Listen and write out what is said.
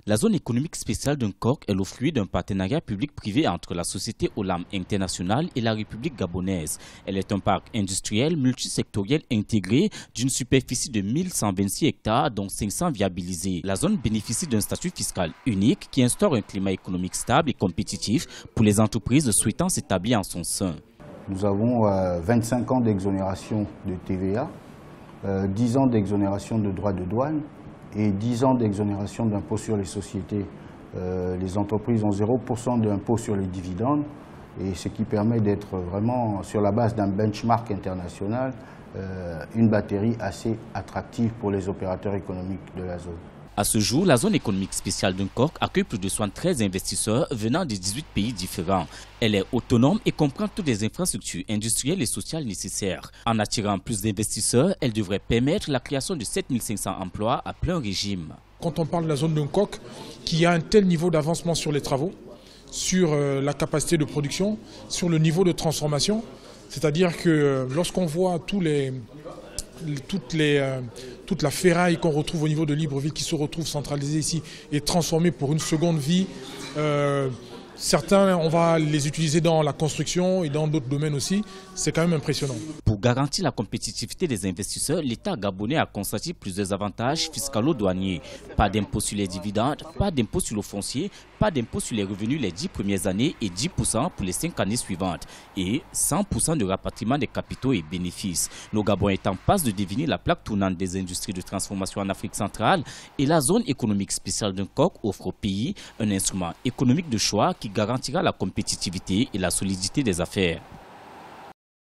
La zone économique spéciale d'Nkok est le fruit d'un partenariat public-privé entre la société Olam International et la République gabonaise. Elle est un parc industriel multisectoriel intégré d'une superficie de 1126 hectares, dont 500 viabilisés. La zone bénéficie d'un statut fiscal unique qui instaure un climat économique stable et compétitif pour les entreprises souhaitant s'établir en son sein. Nous avons 25 ans d'exonération de TVA, 10 ans d'exonération de droits de douane, et 10 ans d'exonération d'impôt sur les sociétés. Les entreprises ont 0% d'impôt sur les dividendes, et ce qui permet d'être vraiment, sur la base d'un benchmark international, une batterie assez attractive pour les opérateurs économiques de la zone. À ce jour, la zone économique spéciale d'Nkok accueille plus de 73 investisseurs venant de 18 pays différents. Elle est autonome et comprend toutes les infrastructures industrielles et sociales nécessaires. En attirant plus d'investisseurs, elle devrait permettre la création de 7500 emplois à plein régime. Quand on parle de la zone d'Nkok, qui a un tel niveau d'avancement sur les travaux, sur la capacité de production, sur le niveau de transformation, c'est-à-dire que lorsqu'on voit toute la ferraille qu'on retrouve au niveau de Libreville qui se retrouve centralisée ici et transformée pour une seconde vie. Certains, on va les utiliser dans la construction et dans d'autres domaines aussi. C'est quand même impressionnant. Pour garantir la compétitivité des investisseurs, l'État gabonais a constaté plusieurs avantages fiscalo-douaniers. Pas d'impôt sur les dividendes, pas d'impôt sur le foncier, pas d'impôt sur les revenus les 10 premières années et 10% pour les 5 années suivantes. Et 100% de rapatriement des capitaux et bénéfices. Le Gabon est en passe de devenir la plaque tournante des industries de transformation en Afrique centrale et la zone économique spéciale d'Nkok offre au pays un instrument économique de choix qui garantira la compétitivité et la solidité des affaires.